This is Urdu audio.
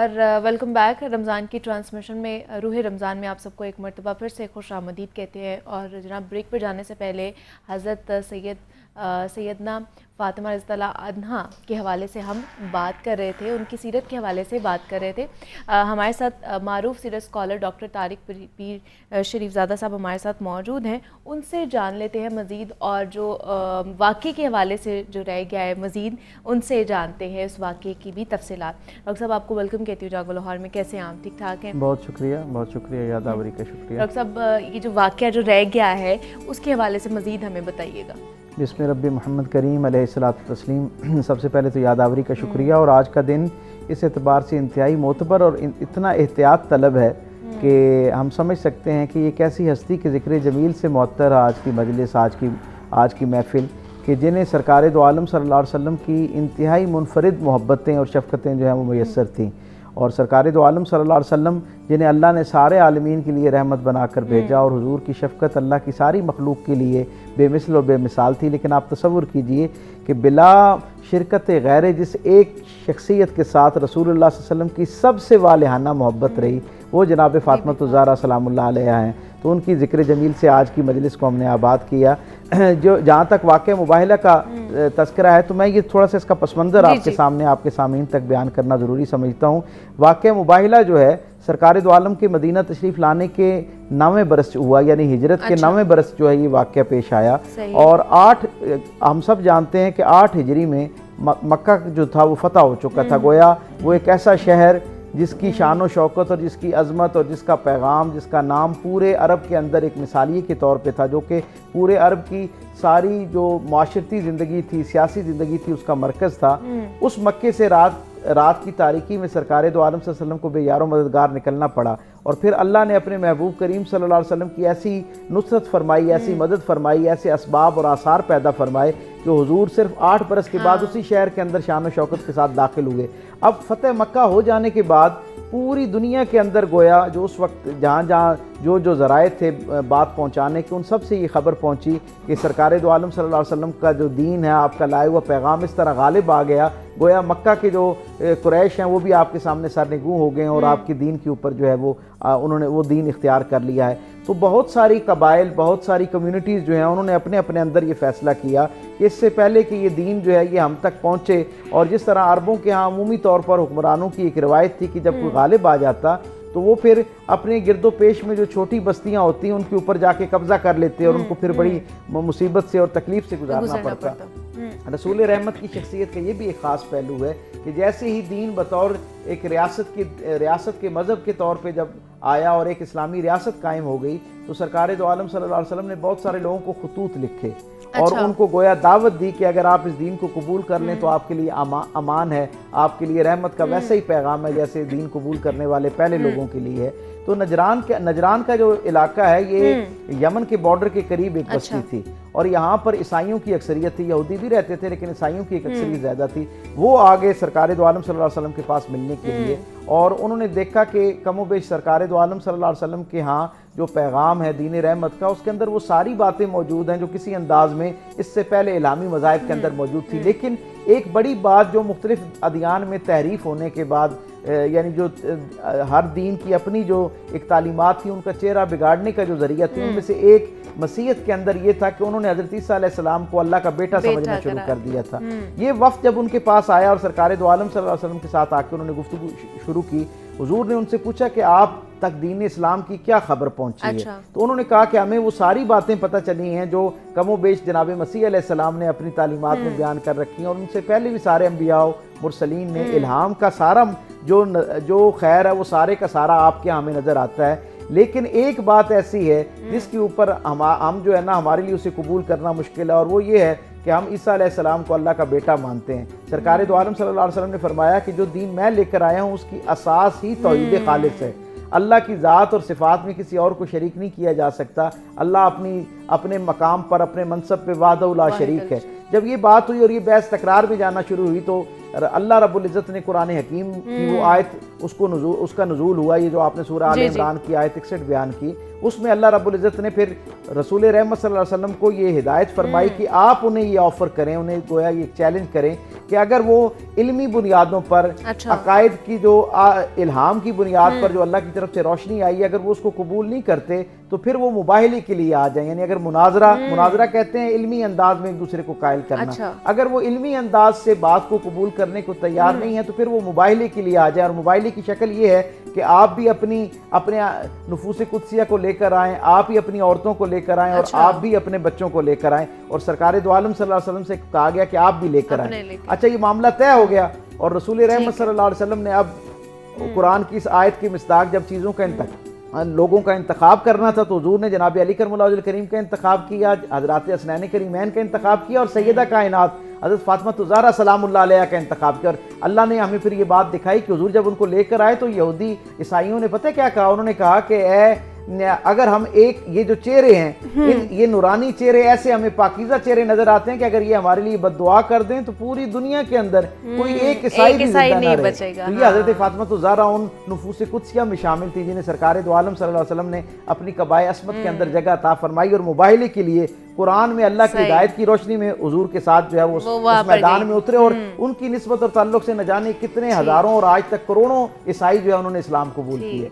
اور ویلکم بیک رمضان کی ٹرانسمیشن میں روح رمضان میں آپ سب کو ایک مرتبہ پھر سے خوش آمدید کہتے ہیں. اور جناب بریک پر جانے سے پہلے حضرت سیدنا فاطمہ رضی اللہ عنہا کے حوالے سے ہم بات کر رہے تھے, ان کی سیرت کے حوالے سے بات کر رہے تھے. ہمارے ساتھ معروف سیرت اسکالر ڈاکٹر طارق پیر شریف زادہ صاحب ہمارے ساتھ موجود ہیں. ان سے جان لیتے ہیں مزید, اور جو واقعے کے حوالے سے جو رہ گیا ہے مزید ان سے جانتے ہیں اس واقعے کی بھی تفصیلات. ڈاکٹر صاحب آپ کو ویلکم کہتی ہوں جاگو لاہور میں. کیسے ہیں آپ؟ ٹھیک ٹھاک ہیں؟ بہت شکریہ یادآوری کا شکریہ. ڈاکٹر صاحب یہ جو واقعہ جو رہ گیا ہے اس کے حوالے سے مزید ہمیں بتائیے گا. بسم رب محمد کریم علیہ الصلوۃ والتسلیم. سب سے پہلے تو یادآوری کا شکریہ. اور آج کا دن اس اعتبار سے انتہائی معتبر اور اتنا احتیاط طلب ہے کہ ہم سمجھ سکتے ہیں کہ یہ ایک ایسی ہستی کے ذکر جمیل سے معطر آج کی مجلس, آج کی محفل, کہ جنہیں سرکار دو عالم صلی اللہ علیہ وسلم کی انتہائی منفرد محبتیں اور شفقتیں جو ہیں وہ میسر تھیں. اور سرکار دو عالم صلی اللہ علیہ وسلم جنہیں اللہ نے سارے عالمین کے لیے رحمت بنا کر بھیجا, اور حضور کی شفقت اللہ کی ساری مخلوق کے لیے بے مثل اور بے مثال تھی. لیکن آپ تصور کیجئے کہ بلا شرکت غیر جس ایک شخصیت کے ساتھ رسول اللہ صلی اللہ علیہ وسلم کی سب سے والہانہ محبت رہی, وہ جناب فاطمہ الزہرا سلام اللہ علیہا ہیں. تو ان کی ذکر جمیل سے آج کی مجلس کو ہم نے آباد کیا. جو جہاں تک واقعہ مباہلہ کا تذکرہ ہے تو میں یہ تھوڑا سا اس کا پس منظر آپ کے سامنے, آپ کے سامعین تک بیان کرنا ضروری سمجھتا ہوں. واقعہ مباہلہ جو ہے سرکار دو عالم کے مدینہ تشریف لانے کے 9ویں برس ہوا, یعنی ہجرت کے 9ویں برس جو ہے یہ واقعہ پیش آیا. اور 8 ہم سب جانتے ہیں کہ 8 ہجری میں مکہ جو تھا وہ فتح ہو چکا تھا. گویا وہ ایک ایسا شہر جس کی شان و شوکت اور جس کی عظمت اور جس کا پیغام, جس کا نام پورے عرب کے اندر ایک مثالیے کے طور پہ تھا, جو کہ پورے عرب کی ساری جو معاشرتی زندگی تھی, سیاسی زندگی تھی, اس کا مرکز تھا. اس مکے سے رات کی تاریکی میں سرکار دو عالم صلی اللہ علیہ وسلم کو بے یار و مددگار نکلنا پڑا. اور پھر اللہ نے اپنے محبوب کریم صلی اللہ علیہ وسلم کی ایسی نصرت فرمائی, ایسی مدد فرمائی, ایسے اسباب اور آثار پیدا فرمائے کہ حضور صرف 8 برس کے بعد اسی شہر کے اندر شان و شوکت کے ساتھ داخل ہوئے. اب فتح مکہ ہو جانے کے بعد پوری دنیا کے اندر گویا جو اس وقت جہاں جو ذرائع تھے بات پہنچانے کے, ان سب سے یہ خبر پہنچی کہ سرکار دو عالم صلی اللہ علیہ وسلم کا جو دین ہے, آپ کا لائے ہوا پیغام اس طرح غالب آ گیا. گویا مکہ کے جو قریش ہیں وہ بھی آپ کے سامنے سرنگوں ہو گئے ہیں, اور آپ کے دین کے اوپر جو ہے وہ انہوں نے وہ دین اختیار کر لیا ہے. تو بہت ساری قبائل, بہت ساری کمیونٹیز جو ہیں انہوں نے اپنے اندر یہ فیصلہ کیا کہ اس سے پہلے کہ یہ دین جو ہے یہ ہم تک پہنچے, اور جس طرح عربوں کے ہاں عمومی طور پر حکمرانوں کی ایک روایت تھی کہ جب کوئی غالب آ جاتا تو وہ پھر اپنے گرد و پیش میں جو چھوٹی بستیاں ہوتی ہیں ان کے اوپر جا کے قبضہ کر لیتے, اور ان کو پھر بڑی مصیبت سے اور تکلیف سے گزارنا پڑتا. رسول رحمت کی شخصیت کا یہ بھی ایک خاص پہلو ہے کہ جیسے ہی دین بطور ایک ریاست کے مذہب کے طور پہ جب آیا اور ایک اسلامی ریاست قائم ہو گئی, تو سرکار دو عالم صلی اللہ علیہ وسلم نے بہت سارے لوگوں کو خطوط لکھے اور ان کو گویا دعوت دی کہ اگر آپ اس دین کو قبول کر لیں تو آپ کے لیے امان ہے, آپ کے لیے رحمت کا ویسا ہی پیغام ہے جیسے دین قبول کرنے والے پہلے لوگوں کے لیے ہے. تو نجران کا جو علاقہ ہے یہ یمن کے بارڈر کے قریب ایک بستی تھی, اور یہاں پر عیسائیوں کی اکثریت تھی. یہودی بھی رہتے تھے لیکن عیسائیوں کی ایک اکثریت زیادہ تھی. وہ آگے سرکار دو عالم صلی اللہ علیہ وسلم کے پاس ملنے کے لیے, اور انہوں نے دیکھا کہ کم و بیش سرکار دو عالم صلی اللہ علیہ وسلم کے ہاں جو پیغام ہے دین رحمت کا, اس کے اندر وہ ساری باتیں موجود ہیں جو کسی انداز میں اس سے پہلے الہامی مذاہب کے اندر موجود تھی. لیکن ایک بڑی بات جو مختلف ادیان میں تحریف ہونے کے بعد, یعنی جو ہر دین کی اپنی جو ایک تعلیمات تھی ان کا چہرہ بگاڑنے کا جو ذریعہ تھی, ان میں سے ایک مسیحیت کے اندر یہ تھا کہ انہوں نے حضرت عیسیٰ علیہ السلام کو اللہ کا بیٹا سمجھنا شروع کر دیا تھا. یہ وفد جب ان کے پاس آیا اور سرکار دو عالم صلی اللہ علیہ وسلم کے ساتھ آ کے انہوں نے گفتگو شروع کی, حضور نے ان سے پوچھا کہ آپ تک دین اسلام کی کیا خبر پہنچی ہے. تو انہوں نے کہا کہ ہمیں وہ ساری باتیں پتہ چلی ہیں جو کم و بیش جناب مسیح علیہ السلام نے اپنی تعلیمات میں بیان کر رکھی ہیں, اور ان سے پہلے بھی سارے انبیاء مرسلین نے الہام کا سارا جو خیر ہے وہ سارے کا سارا آپ کے ہمیں نظر آتا ہے. لیکن ایک بات ایسی ہے جس کے اوپر ہم جو ہے نا ہمارے لیے اسے قبول کرنا مشکل ہے, اور وہ یہ ہے کہ ہم عیسیٰ علیہ السلام کو اللہ کا بیٹا مانتے ہیں. سرکار دو عالم صلی اللہ علیہ وسلم نے فرمایا کہ جو دین میں لے کر آیا ہوں اس کی اساس ہی توحید خالص ہے. اللہ کی ذات اور صفات میں کسی اور کو شریک نہیں کیا جا سکتا. اللہ اپنے مقام پر, اپنے منصب پہ وحدہ لا شریک ہے. جب یہ بات ہوئی اور یہ بحث تکرار میں جانا شروع ہوئی تو اللہ رب العزت نے قرآن حکیم کی وہ آیت اس کا نزول ہوا, یہ جو آپ نے سورہ آل عمران کی آیت 61 بیان کی, اس میں اللہ رب العزت نے پھر رسول رحمت صلی اللہ علیہ وسلم کو یہ ہدایت فرمائی کہ آپ انہیں یہ آفر کریں, انہیں گویا یہ چیلنج کریں کہ اگر وہ علمی بنیادوں پر اچھا۔ عقائد کی جو الہام کی بنیاد پر جو اللہ کی طرف سے روشنی آئی ہے، اگر وہ اس کو قبول نہیں کرتے تو پھر وہ مباہلے کے لیے آ جائیں، یعنی اگر مناظرہ کہتے ہیں علمی انداز میں ایک دوسرے کو قائل کرنا، اچھا۔ اگر وہ علمی انداز سے بات کو قبول کرنے کو تیار نہیں ہے تو پھر وہ مباہلے کے لیے آ جائے، اور مباہلے کی شکل یہ ہے کہ آپ بھی اپنے نفوس قدسیہ کو لے کر آئیں، آپ ہی اپنی عورتوں کو لے کر آئیں، اور آپ بھی اپنے بچوں کو لے کر آئیں، اور سرکار دو عالم صلی اللہ علیہ وسلم سے کہا گیا کہ آپ بھی لے کر آئیں۔ اچھا، یہ معاملہ طے ہو گیا، اور رسول رحمت صلی اللہ علیہ وسلم نے اب قرآن کی اس آیت کی مصداق جب چیزوں کا لوگوں کا انتخاب کرنا تھا تو حضور نے جناب علی کرم اللہ وجہ الکریم کا انتخاب کیا، حضرات حسنین کریمین کا انتخاب کیا، اور سیدہ کائنات حضرت فاطمہ الزہرا سلام اللہ علیہ کا انتخاب کیا۔ اور اللہ نے ہمیں پھر یہ بات دکھائی کہ حضور جب ان کو لے کر آئے تو یہودی عیسائیوں نے پتہ کیا کہا، انہوں نے کہا کہ اگر ہم یہ جو چہرے ہیں، یہ نورانی چہرے ایسے ہمیں پاکیزہ چہرے نظر آتے ہیں کہ اگر یہ ہمارے لیے بد دعا کر دیں تو پوری دنیا کے اندر کوئی ایک عیسائی بھی زندہ نہ رہے۔ تو یہ حضرت فاطمہ الزہرا ان نفوس قدسیہ میں شامل تھی جنہیں سرکار دو عالم صلی اللہ علیہ وسلم نے اپنی قبائے عصمت کے اندر جگہ عطا فرمائی، اور مباہلے کے لیے قرآن میں اللہ کی ہدایت کی روشنی میں حضور کے ساتھ جو ہے وہ اس میدان میں اترے، اور ان کی نسبت اور تعلق سے نہ جانے کتنے ہزاروں اور آج تک کروڑوں عیسائی جو ہے انہوں نے اسلام قبول کیے۔